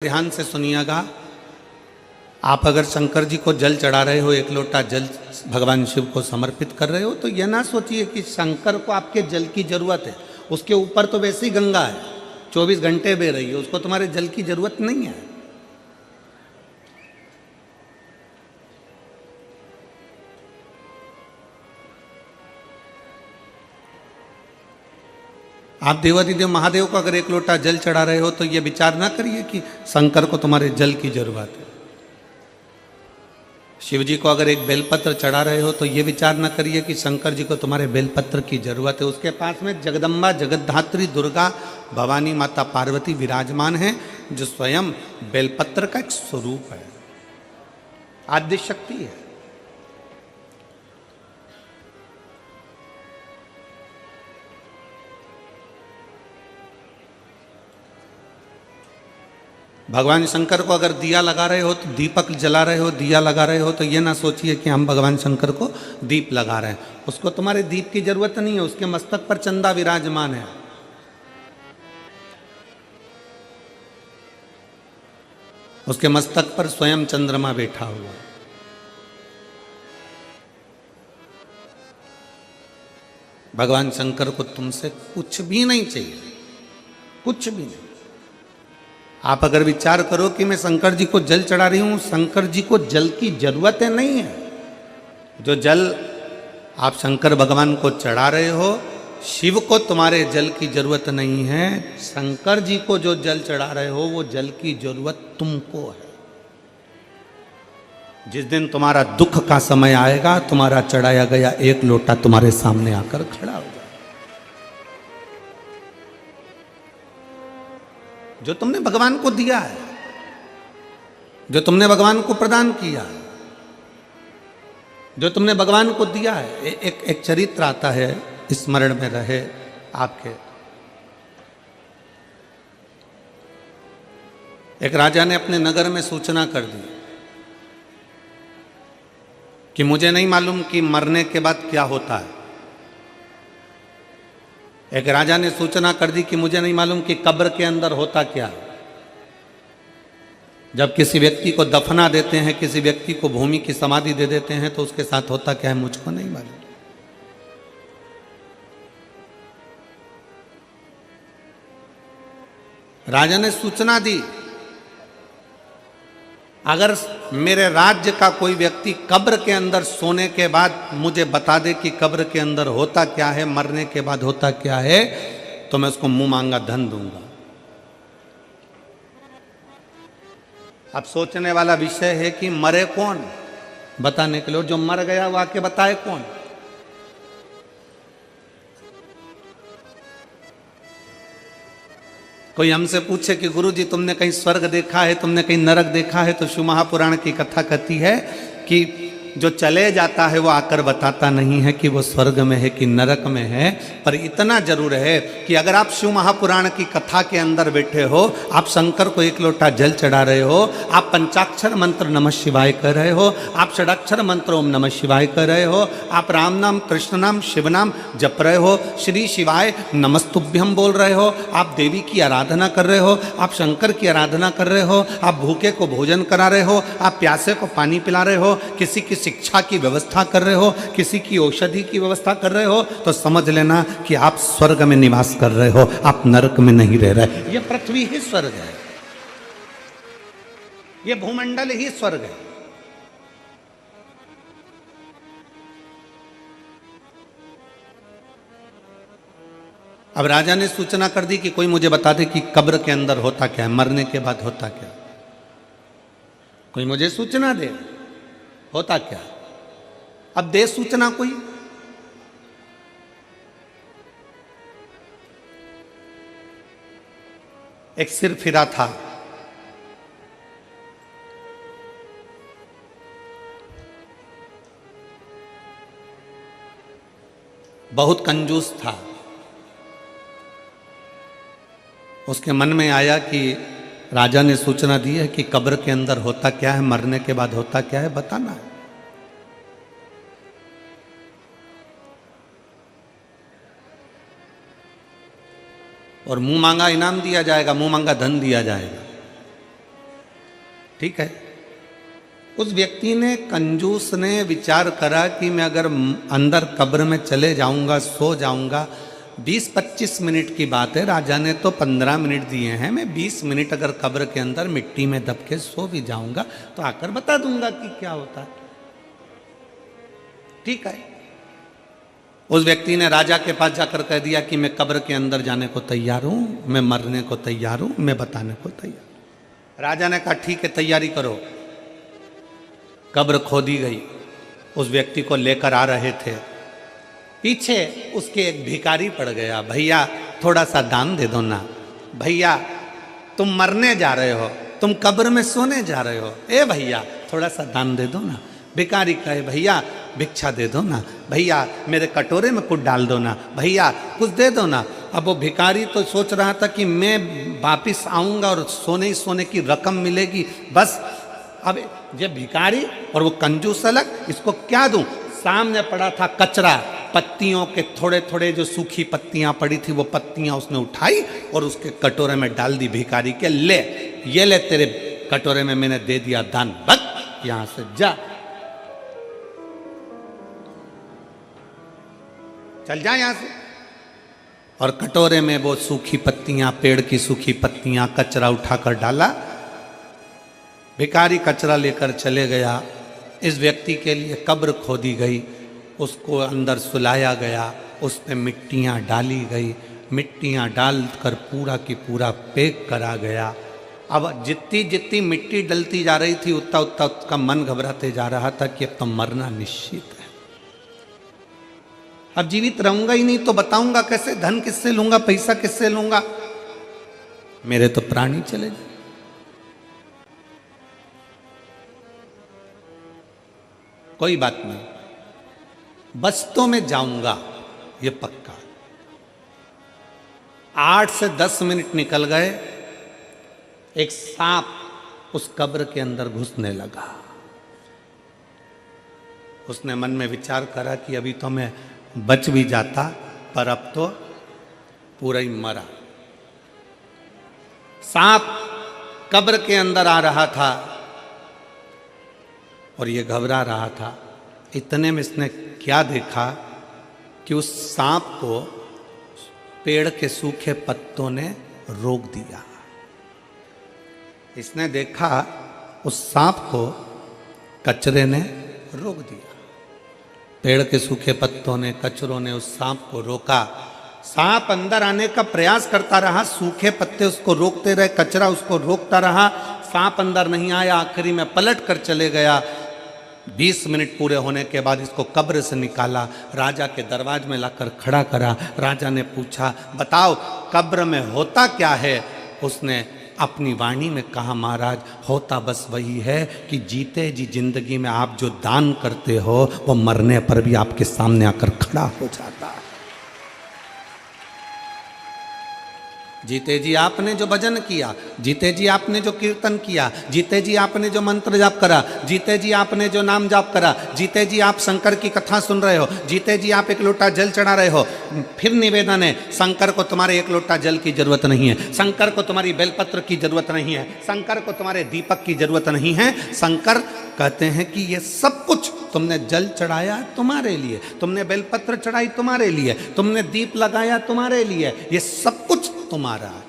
ध्यान से सुनिएगा। आप अगर शंकर जी को जल चढ़ा रहे हो, एक लोटा जल भगवान शिव को समर्पित कर रहे हो, तो यह ना सोचिए कि शंकर को आपके जल की जरूरत है। उसके ऊपर तो वैसे ही गंगा है, 24 घंटे बह रही है, उसको तुम्हारे जल की जरूरत नहीं है। आप देवादिदेव महादेव को अगर एक लोटा जल चढ़ा रहे हो तो यह विचार ना करिए कि शंकर को तुम्हारे जल की जरूरत है। शिव जी को अगर एक बेलपत्र चढ़ा रहे हो तो यह विचार ना करिए कि शंकर जी को तुम्हारे बेलपत्र की जरूरत है। उसके पास में जगदम्बा, जगद्धात्री, दुर्गा, भवानी माता, पार्वती विराजमान है, जो स्वयं बेलपत्र का एक स्वरूप है, आद्य शक्ति है। भगवान शंकर को अगर दिया लगा रहे हो, तो दीपक जला रहे हो, दिया लगा रहे हो, तो ये ना सोचिए कि हम भगवान शंकर को दीप लगा रहे हैं। उसको तुम्हारे दीप की जरूरत नहीं है, उसके मस्तक पर चंदा विराजमान है। उसके मस्तक पर स्वयं चंद्रमा बैठा हुआ है। भगवान शंकर को तुमसे कुछ भी नहीं चाहिए, कुछ भी नहीं। आप अगर विचार करो कि मैं शंकर जी को जल चढ़ा रही हूं, शंकर जी को जल की जरूरत है नहीं है। जो जल आप शंकर भगवान को चढ़ा रहे हो, शिव को तुम्हारे जल की जरूरत नहीं है। शंकर जी को जो जल चढ़ा रहे हो, वो जल की जरूरत तुमको है। जिस दिन तुम्हारा दुख का समय आएगा, तुम्हारा चढ़ाया गया एक लोटा तुम्हारे सामने आकर खड़ा हो जाए। जो तुमने भगवान को दिया है, जो तुमने भगवान को प्रदान किया है, जो तुमने भगवान को दिया है। एक चरित्र आता है, स्मरण में रहे आपके। एक राजा ने अपने नगर में सूचना कर दी कि मुझे नहीं मालूम कि मरने के बाद क्या होता है। एक राजा ने सूचना कर दी कि मुझे नहीं मालूम कि कब्र के अंदर होता क्या है। जब किसी व्यक्ति को दफना देते हैं, किसी व्यक्ति को भूमि की समाधि दे देते हैं, तो उसके साथ होता क्या है मुझको नहीं मालूम। राजा ने सूचना दी, अगर मेरे राज्य का कोई व्यक्ति कब्र के अंदर सोने के बाद मुझे बता दे कि कब्र के अंदर होता क्या है, मरने के बाद होता क्या है, तो मैं उसको मुंह मांगा धन दूंगा। अब सोचने वाला विषय है कि मरे कौन बताने के लिए, जो मर गया वो आके बताए कौन। कोई हमसे पूछे कि गुरुजी तुमने कहीं स्वर्ग देखा है, तुमने कहीं नरक देखा है, तो शिव महापुराण की कथा कहती है कि जो चले जाता है वो आकर बताता नहीं है कि वो स्वर्ग में है कि नरक में है। पर इतना जरूर है कि अगर आप शिव महापुराण की कथा के अंदर बैठे हो, आप शंकर को एक लोटा जल चढ़ा रहे हो, आप पंचाक्षर मंत्र नमः शिवाय कर रहे हो, आप षडाक्षर मंत्र ओम नमः शिवाय कर रहे हो, आप राम नाम, कृष्ण नाम, शिव नाम जप रहे हो, श्री शिवाय नमस्तुभ्यम बोल रहे हो, आप देवी की आराधना कर रहे हो, आप शंकर की आराधना कर रहे हो, आप भूखे को भोजन करा रहे हो, आप प्यासे को पानी पिला रहे हो, किसी की शिक्षा की व्यवस्था कर रहे हो, किसी की औषधि की व्यवस्था कर रहे हो, तो समझ लेना कि आप स्वर्ग में निवास कर रहे हो, आप नरक में नहीं रह रहे। यह पृथ्वी ही स्वर्ग है, यह भूमंडल ही स्वर्ग है। अब राजा ने सूचना कर दी कि कोई मुझे बता दे कि कब्र के अंदर होता क्या है, मरने के बाद होता क्या। कोई मुझे सूचना दे होता क्या। अब दे सूचना कोई। एक सिर फिरा था, बहुत कंजूस था। उसके मन में आया कि राजा ने सूचना दी है कि कब्र के अंदर होता क्या है, मरने के बाद होता क्या है, बताना है। और मुंह मांगा इनाम दिया जाएगा, मुंह मांगा धन दिया जाएगा। ठीक है। उस व्यक्ति ने, कंजूस ने विचार करा कि मैं अगर अंदर कब्र में चले जाऊंगा, सो जाऊंगा, 20-25 मिनट की बात है, राजा ने तो 15 मिनट दिए हैं, मैं 20 मिनट अगर कब्र के अंदर मिट्टी में दब के सो भी जाऊंगा तो आकर बता दूंगा कि क्या होता है। ठीक है। उस व्यक्ति ने राजा के पास जाकर कह दिया कि मैं कब्र के अंदर जाने को तैयार हूं, मैं मरने को तैयार हूं, मैं बताने को तैयार। राजा ने कहा ठीक है, तैयारी करो। कब्र खोदी गई, उस व्यक्ति को लेकर आ रहे थे, पीछे उसके एक भिखारी पड़ गया। भैया थोड़ा सा दान दे दो ना, भैया तुम मरने जा रहे हो, तुम कब्र में सोने जा रहे हो, ए भैया थोड़ा सा दान दे दो ना। भिखारी कहे भैया भिक्षा दे दो ना, भैया मेरे कटोरे में कुछ डाल दो ना, भैया कुछ दे दो ना। अब वो भिखारी तो सोच रहा था कि मैं वापिस आऊंगा और सोने ही सोने की रकम मिलेगी, बस। अब ये भिखारी और वो कंजूस अलग, इसको क्या दूं? सामने पड़ा था कचरा, पत्तियों के थोड़े थोड़े जो सूखी पत्तियां पड़ी थी, वो पत्तियां उसने उठाई और उसके कटोरे में डाल दी भिखारी के। ले, ये ले तेरे कटोरे में मैंने दे दिया दान, भग यहां से जा, चल जा यहां से। और कटोरे में वो सूखी पत्तियां, पेड़ की सूखी पत्तियां, कचरा उठाकर डाला। भिखारी कचरा लेकर चले गया। इस व्यक्ति के लिए कब्र खोदी गई, उसको अंदर सुलाया गया, उस पर मिट्टियाँ डाली गई, मिट्टियाँ डालकर पूरा की पूरा पैक करा गया। अब जितनी जितनी मिट्टी डलती जा रही थी उतना उतना उसका मन घबराते जा रहा था कि अब तो मरना निश्चित है, अब जीवित रहूंगा ही नहीं तो बताऊंगा कैसे, धन किससे लूंगा, पैसा किससे लूंगा, मेरे तो प्राण ही चले जाए। कोई बात नहीं, बस तो मैं जाऊंगा, ये पक्का। 8 से 10 मिनट निकल गए, एक सांप उस कब्र के अंदर घुसने लगा। उसने मन में विचार करा कि अभी तो मैं बच भी जाता, पर अब तो पूरा ही मरा। सांप कब्र के अंदर आ रहा था और ये घबरा रहा था। इतने में इसने क्या देखा कि उस सांप को पेड़ के सूखे पत्तों ने रोक दिया। इसने देखा उस सांप को कचरे ने रोक दिया। पेड़ के सूखे पत्तों ने, कचरों ने उस सांप को रोका। सांप अंदर आने का प्रयास करता रहा, सूखे पत्ते उसको रोकते रहे, कचरा उसको रोकता रहा, सांप अंदर नहीं आया। आखिरी में पलट कर चले गया। 20 मिनट पूरे होने के बाद इसको कब्र से निकाला, राजा के दरवाजे में लाकर खड़ा करा। राजा ने पूछा, बताओ कब्र में होता क्या है? उसने अपनी वाणी में कहा, महाराज होता बस वही है कि जीते जी जिंदगी में आप जो दान करते हो वो मरने पर भी आपके सामने आकर खड़ा हो जाता है। जीते जी आपने जो भजन किया, जीते जी आपने जो कीर्तन किया, जीते जी आपने जो मंत्र जाप करा, जीते जी आपने जो नाम जाप करा, जीते जी आप शंकर की कथा सुन रहे हो, जीते जी आप एक लोटा जल चढ़ा रहे हो, फिर निवेदन है, शंकर को तुम्हारे एक लोटा जल की जरूरत नहीं है, शंकर को तुम्हारी बेलपत्र की जरूरत नहीं है, शंकर को तुम्हारे दीपक की जरूरत नहीं है। शंकर कहते हैं कि ये सब कुछ तुमने जल चढ़ाया तुम्हारे लिए, तुमने बेलपत्र चढ़ाई तुम्हारे लिए, तुमने दीप लगाया तुम्हारे लिए, ये सब कुछ तुम्हारा है।